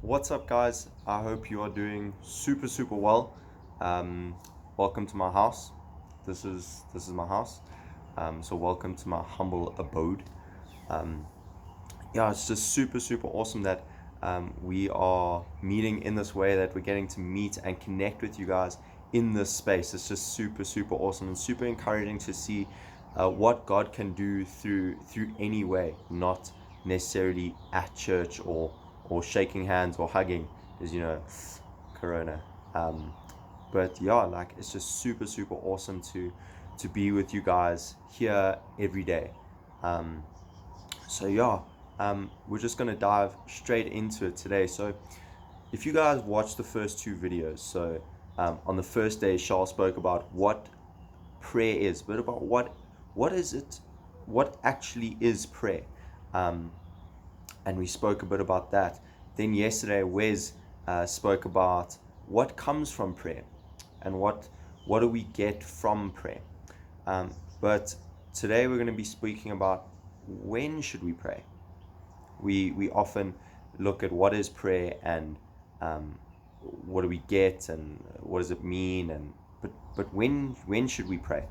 What's up, guys? I hope you are doing super well. Welcome to my house. This is my house. So welcome to my humble abode. Um, yeah, it's just super awesome that we are meeting in this way, that we're getting to meet and connect with you guys in this space. It's just super awesome and super encouraging to see what God can do through any way, not necessarily at church or shaking hands or hugging, because Corona. But yeah, like it's just super awesome to be with you guys here every day. Um, so yeah, we're just gonna dive straight into it today. So if you guys watched the first two videos, so on the first day, Charles spoke about what prayer is, but about what is it, what actually is prayer, and we spoke a bit about that. Then yesterday, Wes spoke about what comes from prayer and what do we get from prayer. But today we're going to be speaking about when should we pray. We often look at what is prayer and what do we get and what does it mean, and but when should we pray?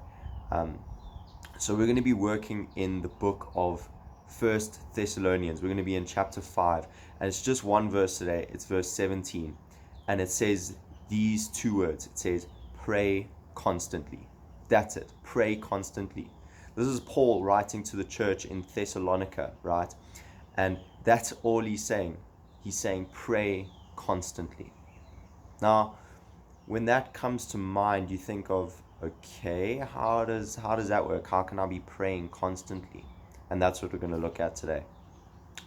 So we're going to be working in the book of First Thessalonians. We're going to be in chapter 5, and it's just one verse today. It's verse 17, and it says these two words. It says, pray constantly. That's it. Pray constantly. This is Paul writing to the church in Thessalonica, right? And that's all he's saying. He's saying, pray constantly. Now, when that comes to mind, you think of, okay, how does that work? How can I be praying constantly? And that's what we're going to look at today.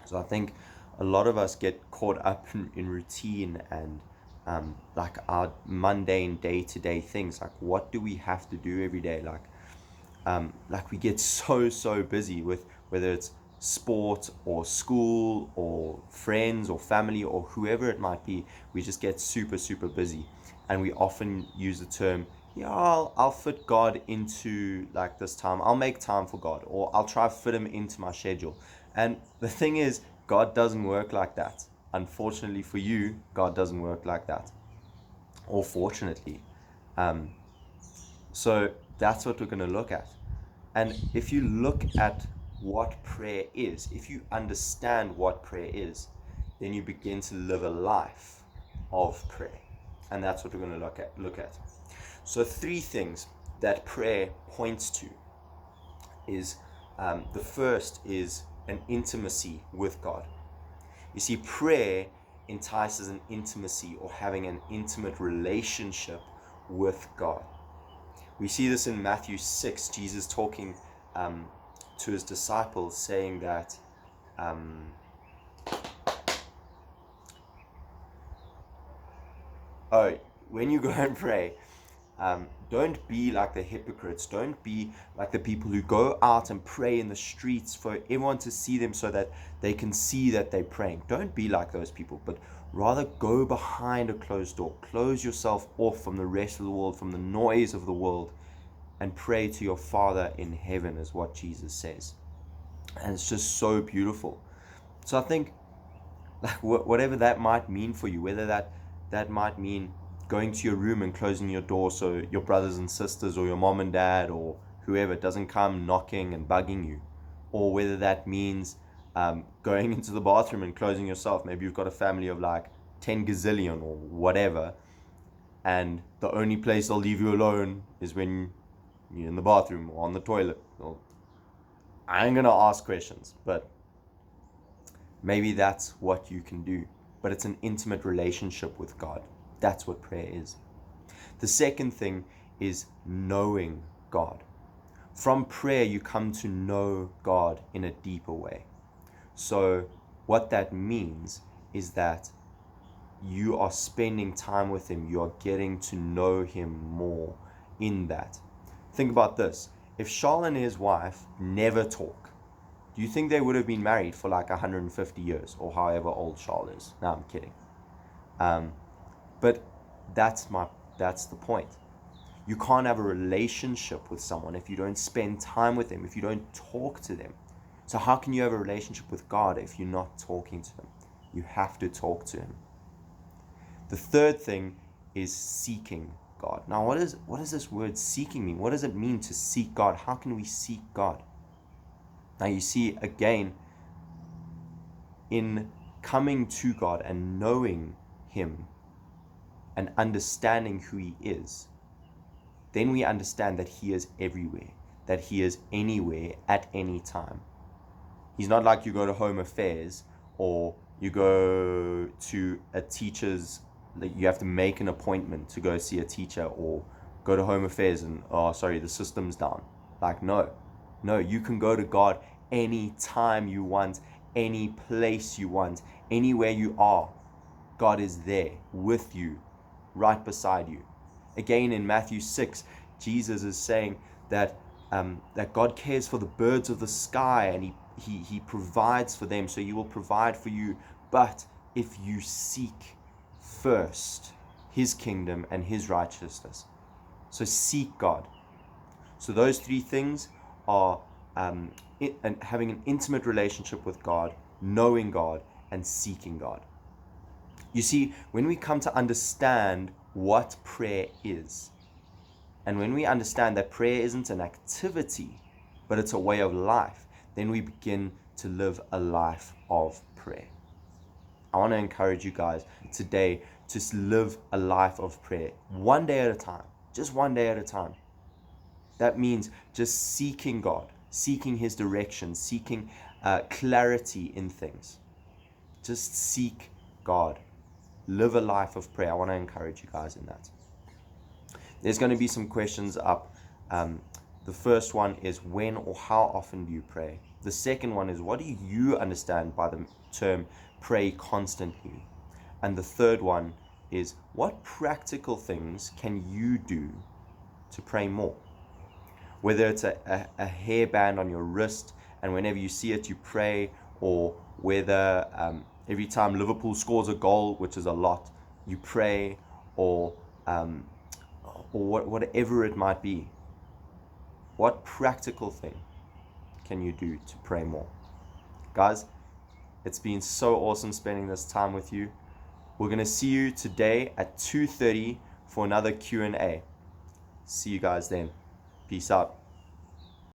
So I think a lot of us get caught up in routine and like our mundane day-to-day things. Like, what do we have to do every day? Like we get so busy with whether it's sport or school or friends or family or whoever it might be. We just get super busy, and we often use the term, yeah, I'll fit God into like this time. I'll make time for God, or I'll try to fit him into my schedule. And the thing is, God doesn't work like that. Unfortunately for you, God doesn't work like that. Or fortunately. So that's what we're going to look at. And if you look at what prayer is, if you understand what prayer is, then you begin to live a life of prayer. And that's what we're going to look at. So three things that prayer points to is, the first is an intimacy with God. You see, prayer entices an intimacy or having an intimate relationship with God. We see this in Matthew 6, Jesus talking to his disciples, saying that when you go and pray, don't be like the hypocrites. Don't be like the people who go out and pray in the streets for everyone to see them so that they can see that they're praying. Don't be like those people, but rather go behind a closed door. Close yourself off from the rest of the world, from the noise of the world, and pray to your Father in heaven, is what Jesus says. And it's just so beautiful. So I think, like, whatever that might mean for you, whether that might mean going to your room and closing your door so your brothers and sisters or your mom and dad or whoever doesn't come knocking and bugging you, or whether that means going into the bathroom and closing yourself. Maybe you've got a family of like 10 gazillion or whatever, and the only place they'll leave you alone is when you're in the bathroom or on the toilet. Well, I ain't gonna ask questions, but maybe that's what you can do. But it's an intimate relationship with God. That's what prayer is. The second thing is knowing God. From prayer, you come to know God in a deeper way. So what that means is that you are spending time with him. You are getting to know him more in that. Think about this. If Charles and his wife never talk, do you think they would have been married for like 150 years or however old Charles is? No, I'm kidding. But that's the point. You can't have a relationship with someone if you don't spend time with them, if you don't talk to them. So how can you have a relationship with God if you're not talking to him? You have to talk to him. The third thing is seeking God. Now, what does this word seeking mean? What does it mean to seek God? How can we seek God? Now, you see, again, in coming to God and knowing Him and understanding who He is, then we understand that He is everywhere, that He is anywhere at any time. He's not like you go to Home Affairs or you go to a teacher's, like you have to make an appointment to go see a teacher, or go to Home Affairs and, oh, sorry, the system's down. Like, no, you can go to God anytime you want, any place you want, anywhere you are. God is there with you, right beside you. Again, in Matthew 6, Jesus is saying that God cares for the birds of the sky, and he provides for them, so He will provide for you. But if you seek first His kingdom and His righteousness, so seek God. So those three things are and having an intimate relationship with God, knowing God, and seeking God. You see, when we come to understand what prayer is, and when we understand that prayer isn't an activity, but it's a way of life, then we begin to live a life of prayer. I want to encourage you guys today to live a life of prayer, one day at a time, just one day at a time. That means just seeking God, seeking His direction, seeking clarity in things. Just seek God. Live a life of prayer. I want to encourage you guys in that. There's going to be some questions up. The first one is, when or how often do you pray? The second one is, what do you understand by the term pray constantly? And the third one is, what practical things can you do to pray more? Whether it's a hairband on your wrist, and whenever you see it you pray, or whether every time Liverpool scores a goal, which is a lot, you pray, or whatever it might be. What practical thing can you do to pray more? Guys, it's been so awesome spending this time with you. We're going to see you today at 2:30 for another Q&A. See you guys then. Peace out.